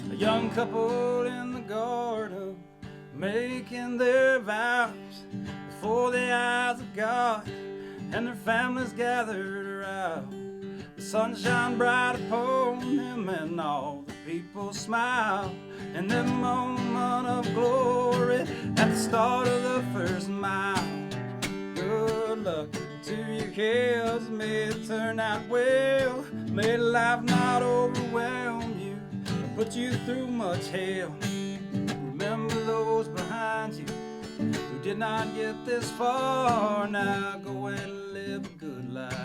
A young couple in the garden making their vows before the eyes of God, and their families gathered around. The sun shone bright upon them and all the people smiled. In that moment of glory at the start of the first mile. Good luck to your kids, may it turn out well. May life not overwhelm you, put you through much hell. Remember those behind you who did not get this far. Now go and live a good life.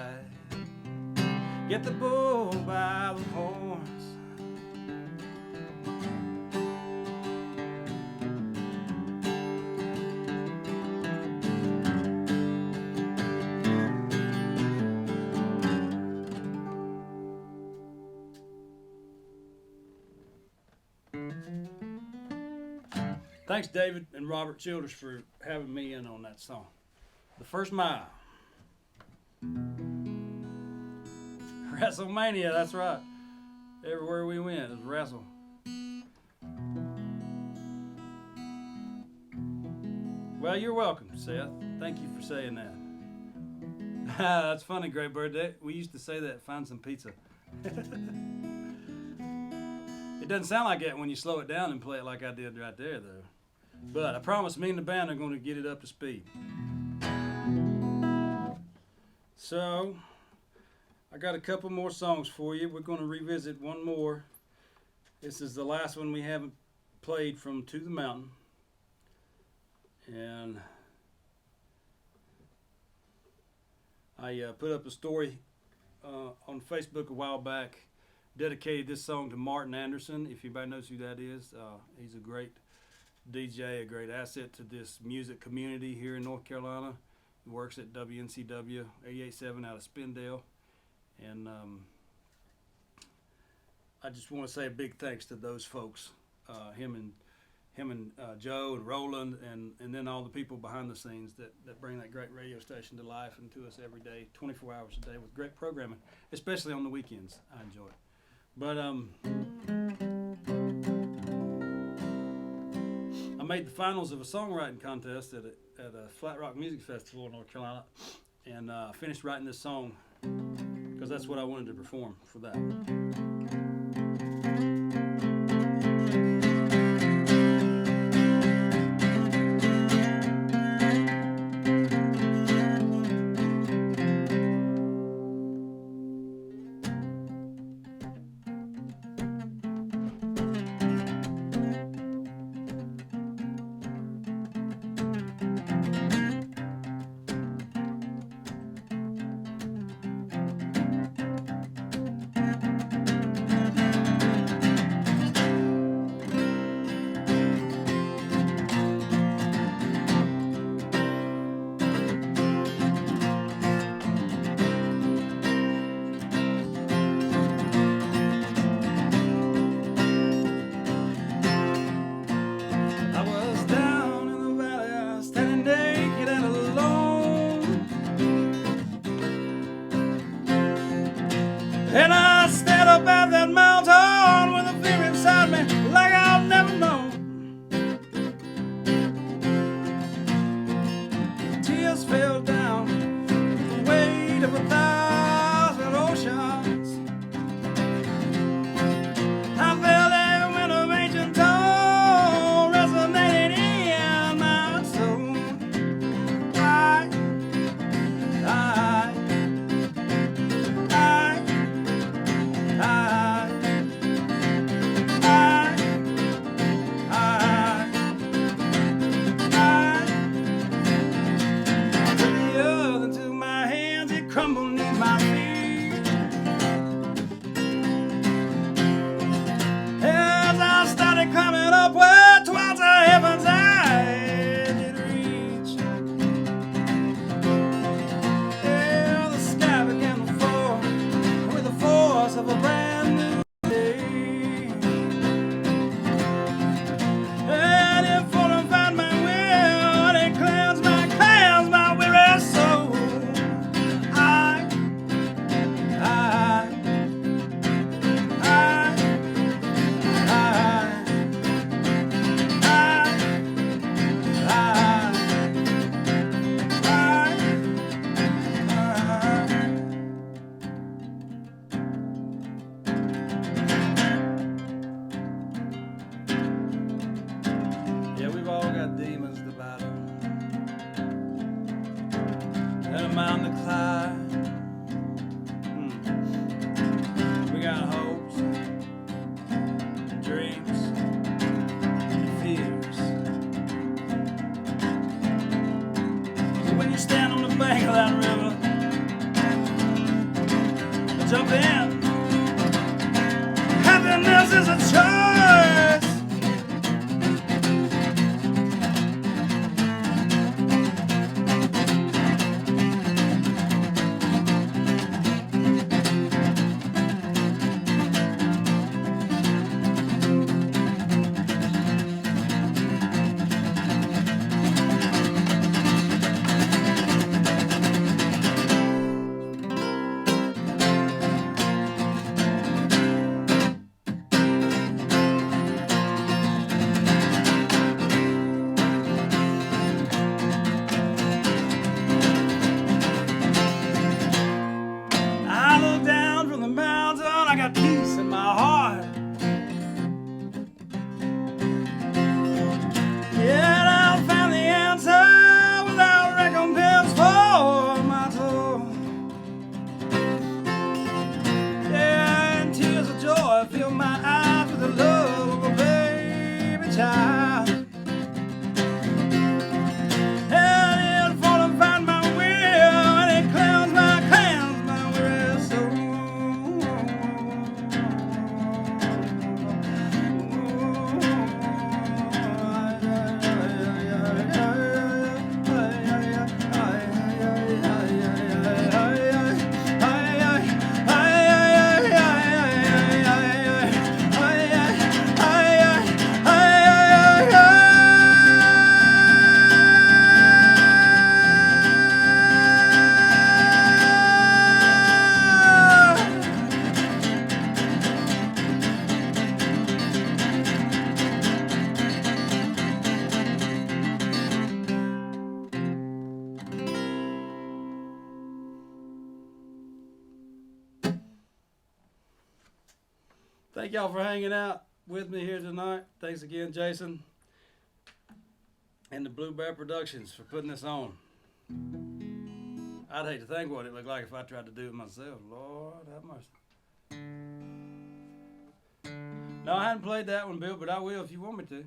Get the bull by the horns. Thanks, David and Robert Childers, for having me in on that song. The First Mile. WrestleMania, that's right. Everywhere we went, it was wrestle. Well, you're welcome, Seth. Thank you for saying that. That's funny, Great Bird. We used to say that, find some pizza. It doesn't sound like that when you slow it down and play it like I did right there, though. But I promise me and the band are going to get it up to speed. So, I got a couple more songs for you. We're going to revisit one more. This is the last one we haven't played from To the Mountain. And I put up a story on Facebook a while back, dedicated this song to Martin Anderson. If anybody knows who that is, he's a great DJ, a great asset to this music community here in North Carolina. He works at WNCW 887 out of Spindale. And I just want to say a big thanks to those folks, him and Joe and Roland, and then all the people behind the scenes that bring that great radio station to life and to us every day, 24 hours a day with great programming, especially on the weekends. I enjoy it. But I made the finals of a songwriting contest at a Flat Rock Music Festival in North Carolina, and finished writing this song because that's what I wanted to perform for that. And I stand up at that mountain with a fear inside me like I've never known. Tears fell down with the weight of 1,000 oceans. I felt every wind of ancient tone resonating in my soul. Crumble neath my feet as I started climbing upward towards the heavens I did reach. Yeah, the sky began to fall with the force of a brand new day. And it fortified my will, it cleansed my weary soul. Yeah, we've all got demons to battle and a mountain to climb. We got hopes, dreams, fears. But when you stand on the bank of that river, jump in. Happiness is a choice. child. Hell yeah, to fall and find my will, and it clowns my weary soul. Thank y'all for hanging out with me here tonight. Thanks again, Jason, and the Blue Bear Productions for putting this on. I'd hate to think what it looked like if I tried to do it myself. Lord have mercy. No, I hadn't played that one, Bill, but I will if you want me to.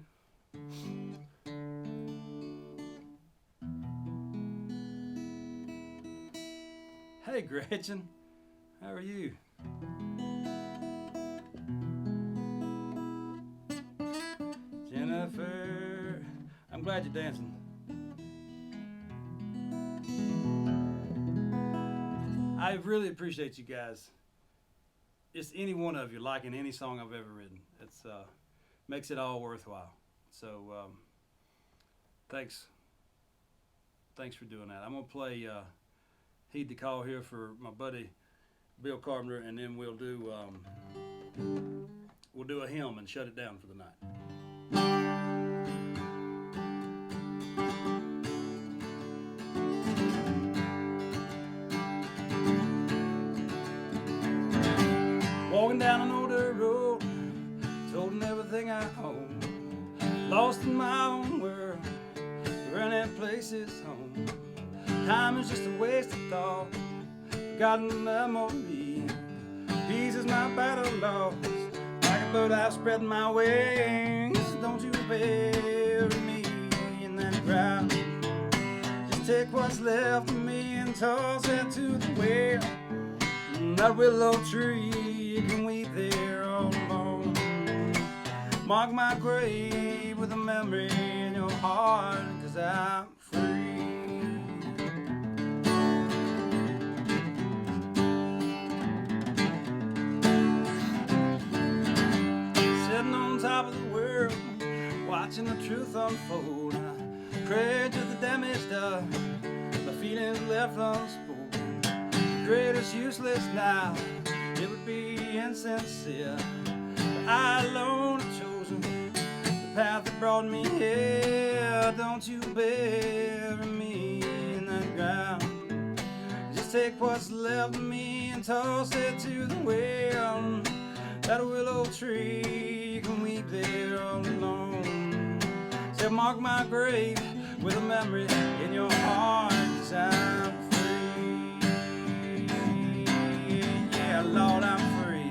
Hey, Gretchen. How are you? Jennifer. I'm glad you're dancing. I really appreciate you guys. Just any one of you liking any song I've ever written. It's makes it all worthwhile. So thanks for doing that. I'm gonna play Heed the Call here for my buddy Bill Carpenter, and then we'll do a hymn and shut it down for the night. Walking down an old dirt road, told everything I own, lost in my own world, where that place is home. Time is just a wasted thought, forgotten memory. Peace is my battle lost, like a bird I've spread my wings. Don't you bury me in that ground. Just take what's left of me and toss it to the wind. That willow tree, you can weep there all alone. Mark my grave with a memory in your heart, 'cause I'm free. Sitting on top of the world, watching the truth unfold. I pray to the damage done, my feelings left unspoken. The greatest useless now, it would be insincere. But I alone have chosen the path that brought me here. Don't you bury me in that ground. Just take what's left of me and toss it to the wind. That willow tree, you can weep there all alone. So mark my grave with a memory in your heart, 'cause I'm free. Yeah, Lord, I'm free.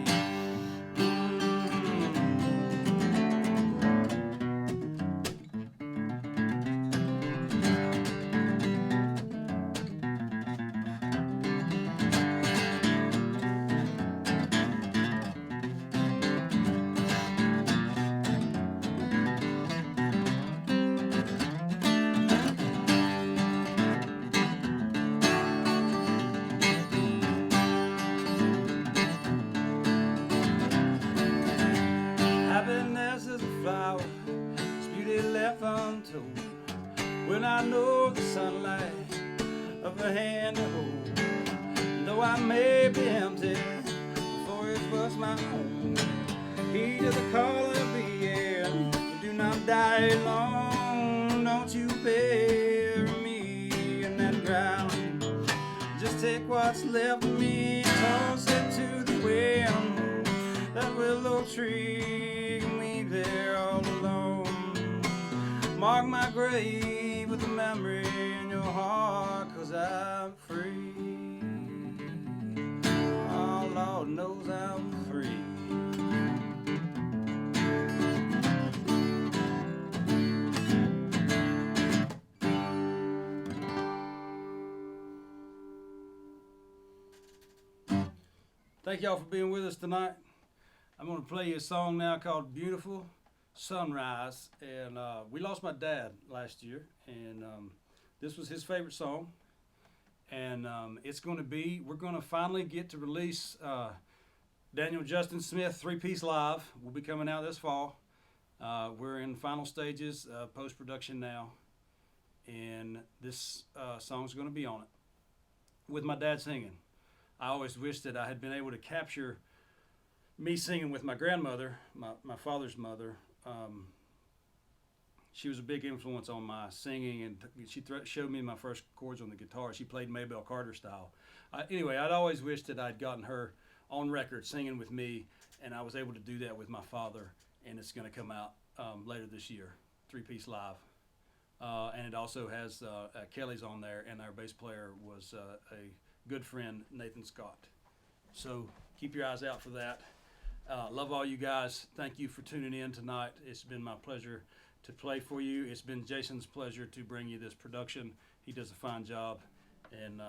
Happiness is a flower, its beauty left untold. When I know the sunlight of a hand to hold, and though I may be empty before it was my own, heed of the call of the air, but do not die alone. Don't you bury me in that ground. Just take what's left of me and toss it to the wind. That willow tree, can weep there all alone. Mark my grave with a memory in your heart, 'cause I'm free. Oh, Lord knows I'm free. Thank y'all for being with us tonight. I'm going to play you a song now called Beautiful Sunrise. And we lost my dad last year, and this was his favorite song. And we're going to finally get to release Daniel Justin Smith 3-piece live. Will be coming out this fall. We're in final stages of post-production now, and this song's going to be on it with my dad singing. I always wished that I had been able to capture me singing with my grandmother, my father's mother. She was a big influence on my singing, and she showed me my first chords on the guitar. She played Maybelle Carter style. Anyway, I'd always wished that I'd gotten her on record singing with me, and I was able to do that with my father, and it's going to come out later this year, 3-piece live. And it also has Kelly's on there, and our bass player was a good friend, Nathan Scott. So keep your eyes out for that. Love all you guys. Thank you for tuning in tonight. It's been my pleasure to play for you. It's been Jason's pleasure to bring you this production. He does a fine job. And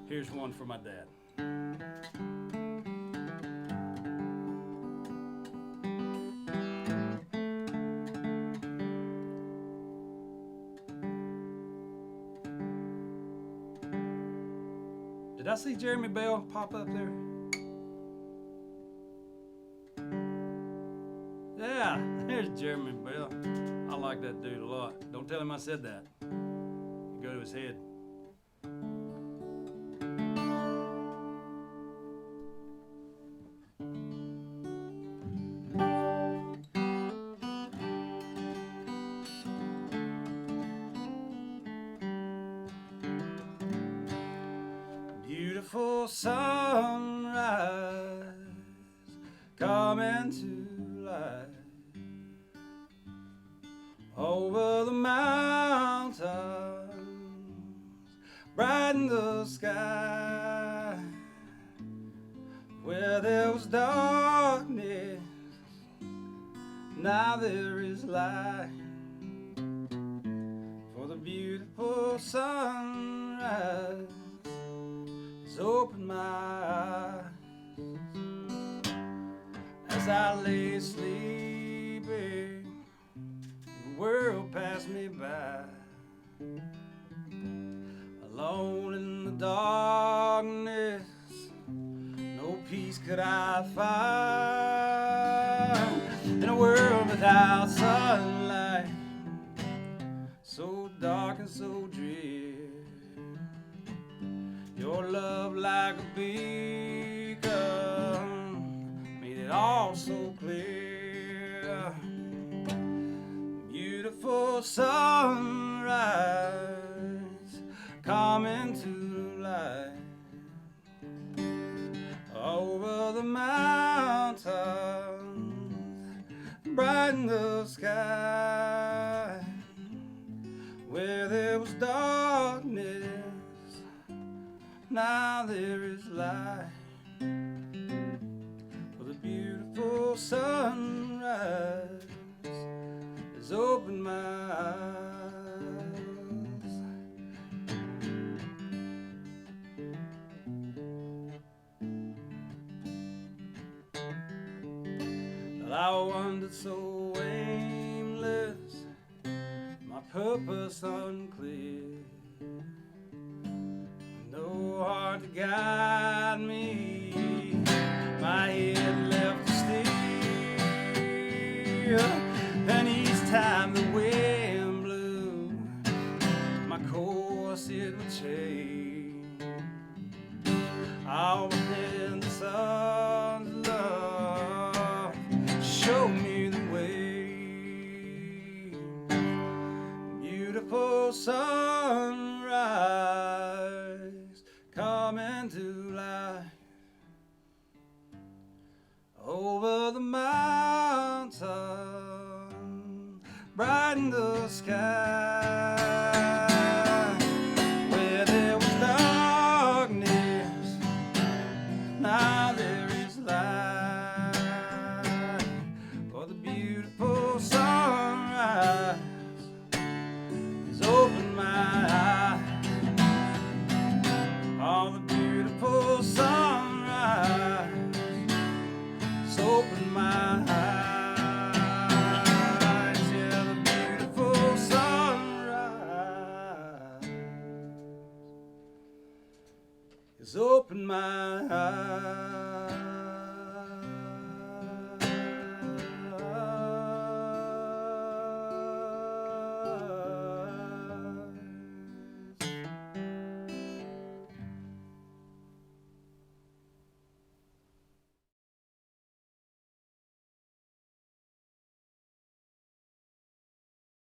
here's one for my dad. Did I see Jeremy Bell pop up there? Yeah, there's Jeremy Bell. I like that dude a lot. Don't tell him I said that. You go to his head. Beautiful sunrise coming to light over the mountains, brighten the sky. Where there was darkness, now there is light. For the beautiful sunrise has opened my eyes as I lay sleeping. The world passed me by, alone in the darkness. No peace could I find in a world without sunlight, so dark and so drear. Your love like a beacon made it all so clear. Beautiful sunrise coming to light over the mountains, brighten the sky. Where there was darkness, now there is light. For the beautiful sunrise has opened my eyes. But I wandered so aimless, my purpose unclear. No heart to guide me, my head left to steer. And each time the wind blew, my course it would change. All within the sun's love show me the way. Beautiful sunrise coming to life over the mountain, brighten the sky. Where there was darkness, now there is light. For the beautiful sunrise has opened my eyes. All the beautiful sunrise opened my